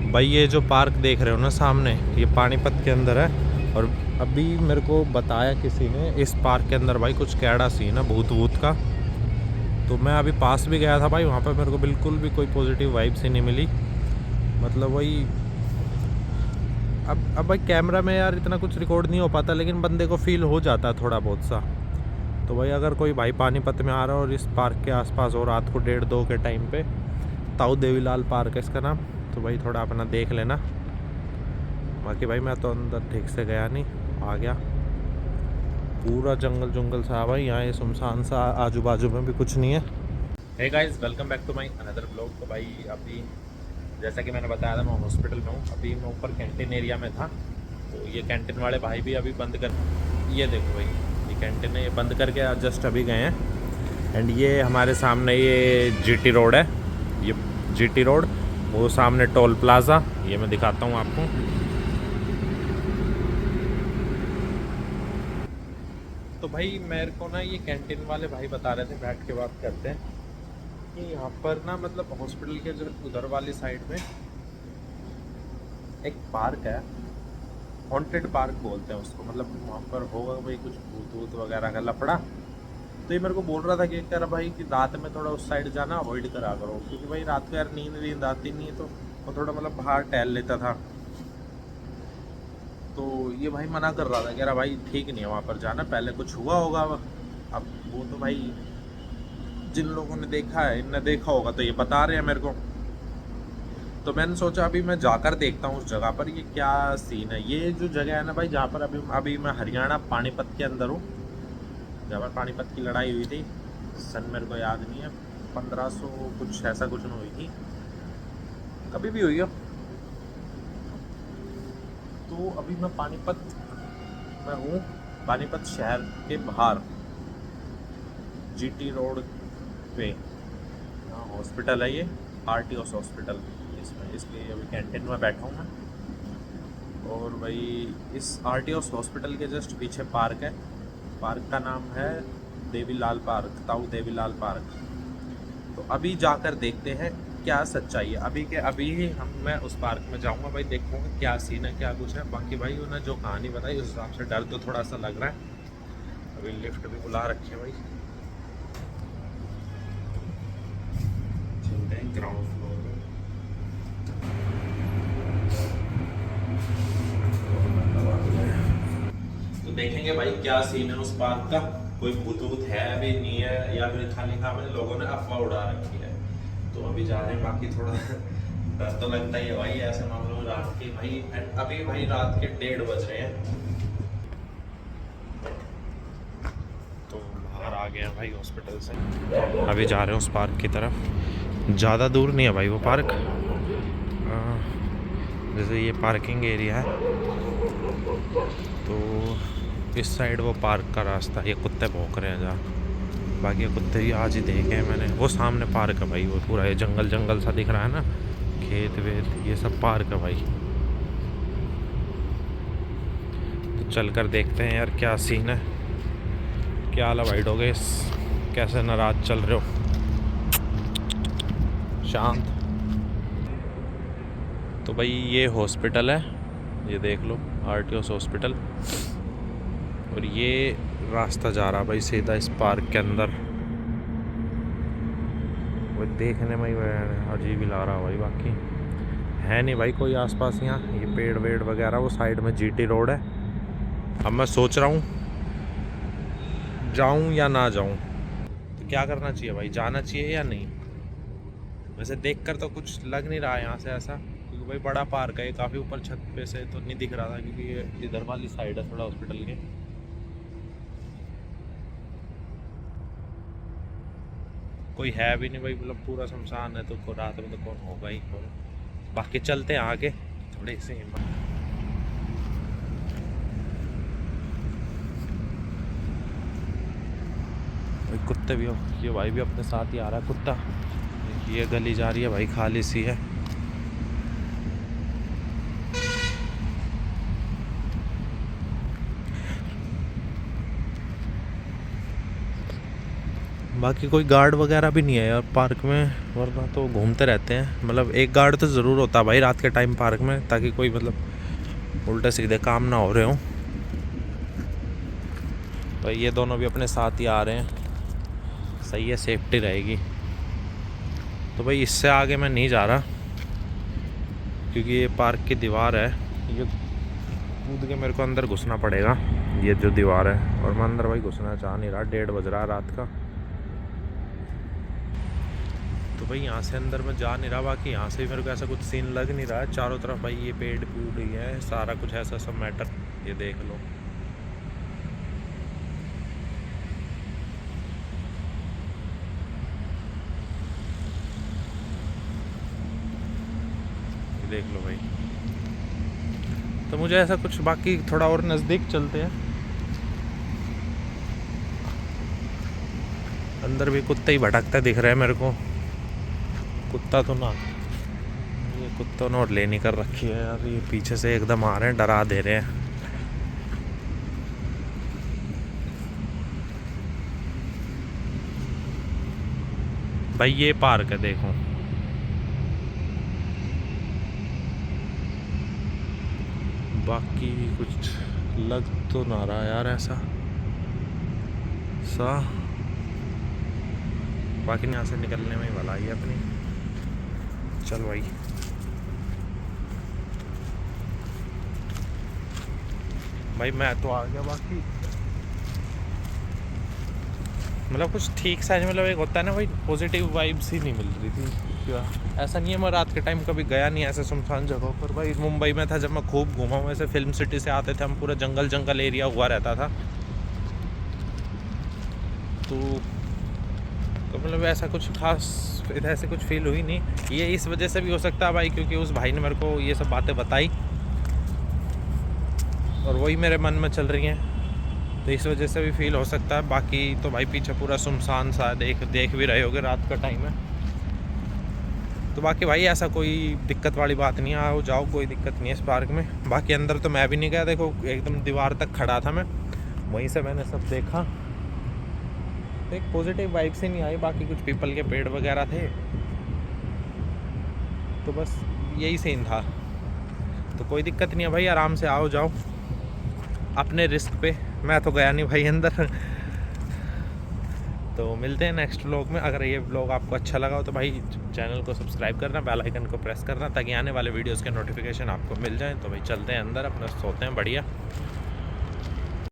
भाई ये जो पार्क देख रहे हो ना सामने, ये पानीपत के अंदर है। और अभी मेरे को बताया किसी ने, इस पार्क के अंदर भाई कुछ कैड़ा सीन है भूत वूत का। तो मैं अभी पास भी गया था भाई, वहाँ पर मेरे को बिल्कुल भी कोई पॉजिटिव वाइब्स ही नहीं मिली। मतलब वही, अब भाई कैमरा में यार इतना कुछ रिकॉर्ड नहीं हो पाता, लेकिन बंदे को फील हो जाता है थोड़ा बहुत सा। तो भाई अगर कोई भाई पानीपत में आ रहा है और इस पार्क के आसपास हो, रात को 1:30-2 के टाइम पे, ताऊ देवीलाल पार्क है इसका नाम, तो भाई थोड़ा अपना देख लेना। बाकी भाई मैं तो अंदर ठीक से गया नहीं, आ गया। पूरा जंगल जंगल सा है भाई यहाँ, ये सुनसान सा, आजू बाजू में भी कुछ नहीं है। Hey guys, welcome back to my another blog. तो भाई अभी जैसा कि मैंने बताया था, मैं हॉस्पिटल में हूँ। अभी मैं ऊपर कैंटीन एरिया में था, तो ये कैंटीन वाले भाई भी अभी बंद कर, ये देखो भाई, ये कैंटीन है, ये बंद करके जस्ट अभी गए हैं। एंड ये हमारे सामने ये जीटी रोड है, ये जीटी रोड, वो सामने टोल प्लाज़ा, ये मैं दिखाता हूँ आपको। तो भाई मेरे को ना ये कैंटीन वाले भाई बता रहे थे, बैठ के बात करते हैं, कि यहाँ पर ना मतलब हॉस्पिटल के जो उधर वाली साइड में एक पार्क है, हॉन्टेड पार्क बोलते हैं उसको। मतलब वहाँ पर होगा भाई कुछ भूत वूत वगैरह का लफड़ा। तो ये मेरे को बोल रहा था कि कह रहा भाई कि रात में थोड़ा उस साइड जाना अवॉइड करा करो, क्योंकि भाई रात को यार नींद आती नहीं है, तो वो थोड़ा मतलब बाहर टहल लेता था। तो ये भाई मना कर रहा था, कह रहा भाई ठीक नहीं है वहाँ पर जाना, पहले कुछ हुआ होगा। अब वो तो भाई जिन लोगों ने देखा है, इनने देखा होगा, तो ये बता रहे हैं मेरे को। तो मैंने सोचा अभी मैं जाकर देखता हूँ उस जगह पर ये क्या सीन है। ये जो जगह है ना भाई, जहाँ पर अभी मैं हरियाणा पानीपत के अंदर हूँ, जहाँ पर पानीपत की लड़ाई हुई थी, सन मेरे को याद नहीं है, 1500 कुछ ऐसा कुछ में हुई थी, कभी भी हुई हो। तो अभी मैं पानीपत में हूँ, पानीपत शहर के बाहर जीटी रोड पे, यहाँ हॉस्पिटल है ये, आरटीओस हॉस्पिटल, इसमें इसलिए अभी कैंटीन में बैठा हूँ मैं। और भाई इस आरटीओस हॉस्पिटल के जस्ट पीछे पार्क है, पार्क का नाम है देवीलाल पार्क, ताऊ देवीलाल पार्क। तो अभी जाकर देखते हैं क्या सच्चाई है। अभी के अभी ही मैं उस पार्क में जाऊंगा भाई, देखूंगा क्या सीन है, क्या कुछ है। बाकी भाई उन्होंने जो कहानी बताई उस हिसाब से डर तो थोड़ा सा लग रहा है। अभी लिफ्ट भी बुला रखी है भाई, चलते हैं ग्राउंड फ्लोर पे। तो देखेंगे भाई क्या सीन है उस पार्क का, कोई भूत वूत है अभी नहीं है, या फिर खाली खाली लोगों ने अफवाह उड़ा रखी है। तो अभी जा रहे हैं। बाकी थोड़ा डर तो लगता ही है भाई ऐसे मामलों में, रात के भाई, अभी भाई रात के 1:30 बज रहे हैं। तो बाहर आ गए हैं भाई हॉस्पिटल से, अभी जा रहे हैं उस पार्क की तरफ। ज़्यादा दूर नहीं है भाई वो पार्क, जैसे ये पार्किंग एरिया है, तो इस साइड वो पार्क का रास्ता, ये कुत्ते भौंक रहे हैं जहाँ। बाकी ये कुत्ते भी आज ही देखे हैं मैंने। वो सामने पार्क है भाई, वो पूरा ये जंगल जंगल सा दिख रहा है ना, खेत वेत, ये सब पार्क है भाई। तो चल कर देखते हैं यार क्या सीन है, क्या हाल है भाई डोगे, कैसे नाराज चल रहे हो, शांत। तो भाई ये हॉस्पिटल है, ये देख लो, आरटीओस हॉस्पिटल। और ये रास्ता जा रहा भाई सीधा इस पार्क के अंदर। वो देखने में ही अजीब ही लग रहा भाई, बाकी है नहीं भाई कोई आसपास यहाँ, ये पेड़ वेड़ वगैरह। वो साइड में जीटी रोड है। अब मैं सोच रहा हूँ जाऊँ या ना जाऊँ, तो क्या करना चाहिए भाई, जाना चाहिए या नहीं। वैसे देख कर तो कुछ लग नहीं रहा है यहाँ से ऐसा, क्योंकि भाई बड़ा पार्क है ये, काफ़ी ऊपर छत पे से तो नहीं दिख रहा था, क्योंकि ये इधर वाली साइड है थोड़ा हॉस्पिटल के। कोई है भी नहीं भाई, मतलब पूरा शमशान है, तो रात में तो कौन होगा ही कौन। बाकी चलते हैं आगे थोड़े से। कुत्ते भी हो, ये भाई भी अपने साथ ही आ रहा है कुत्ता। ये गली जा रही है भाई, खाली सी है। बाकी कोई गार्ड वगैरह भी नहीं है यार पार्क में, वरना तो घूमते रहते हैं। मतलब एक गार्ड तो ज़रूर होता है भाई रात के टाइम पार्क में, ताकि कोई मतलब उल्टे सीधे काम ना हो रहे हों। तो ये दोनों भी अपने साथ ही आ रहे हैं, सही है, सेफ्टी रहेगी। तो भाई इससे आगे मैं नहीं जा रहा, क्योंकि ये पार्क की दीवार है, ये कूद के मेरे को अंदर घुसना पड़ेगा, ये जो दीवार है। और मैं अंदर भाई घुसना चाह नहीं रहा, 1:30 बज रहा है रात का। तो भाई यहाँ से अंदर मैं जा नहीं रहा। बाकी यहाँ से भी मेरे को ऐसा कुछ सीन लग नहीं रहा है। चारों तरफ भाई ये पेड़ पूड़ ही है, सारा कुछ ऐसा सब मैटर, ये देख लो। देख लो भाई। तो मुझे ऐसा कुछ, बाकी थोड़ा और नज़दीक चलते हैं। अंदर भी कुत्ते ही भटकता दिख रहा है मेरे को। कुत्ता तो ना, ये कुत्तों ने और ले नहीं कर रखी है यार, ये पीछे से एकदम आ रहे हैं, डरा दे रहे हैं। भाई ये पार्क है देखो, बाकी कुछ लग तो ना रहा यार ऐसा सा। बाकी यहाँ से निकलने में ही भलाई है अपनी। चल भाई, भाई मैं तो आ गया। बाकी मतलब कुछ ठीक सा, मतलब एक होता है ना भाई, पॉजिटिव वाइब्स ही नहीं मिल रही थी क्या। ऐसा नहीं है मैं रात के टाइम कभी गया नहीं ऐसे सुनसान जगहों पर। भाई मुंबई में था जब मैं खूब घूमा हूँ, ऐसे फिल्म सिटी से आते थे हम, पूरा जंगल जंगल एरिया हुआ रहता था। तो मतलब ऐसा कुछ खास ऐसे कुछ फील हुई नहीं। ये इस वजह से भी हो सकता है भाई, क्योंकि उस भाई ने मेरे को ये सब बातें बताई और वही मेरे मन में चल रही हैं, तो इस वजह से भी फील हो सकता है। बाकी तो भाई पीछे पूरा सुनसान सा देख भी रहे होगे, रात का टाइम है। तो बाकी भाई ऐसा कोई दिक्कत वाली बात नहीं है, आओ जाओ, कोई दिक्कत नहीं है इस पार्क में। बाकी अंदर तो मैं भी नहीं गया, देखो एकदम दीवार तक खड़ा था मैं, वहीं से मैंने सब देखा। तो एक पॉजिटिव वाइब से नहीं आई। बाकी कुछ पीपल के पेड़ वगैरह थे, तो बस यही सीन था। तो कोई दिक्कत नहीं है भाई, आराम से आओ जाओ अपने रिस्क पे। मैं तो गया नहीं भाई अंदर। तो मिलते हैं नेक्स्ट व्लॉग में। अगर ये व्लॉग आपको अच्छा लगा हो तो भाई चैनल को सब्सक्राइब करना, बेल आइकन को प्रेस करना, ताकि आने वाले वीडियोस के नोटिफिकेशन आपको मिल जाएं। तो भाई चलते हैं अंदर, अपना सोते हैं बढ़िया।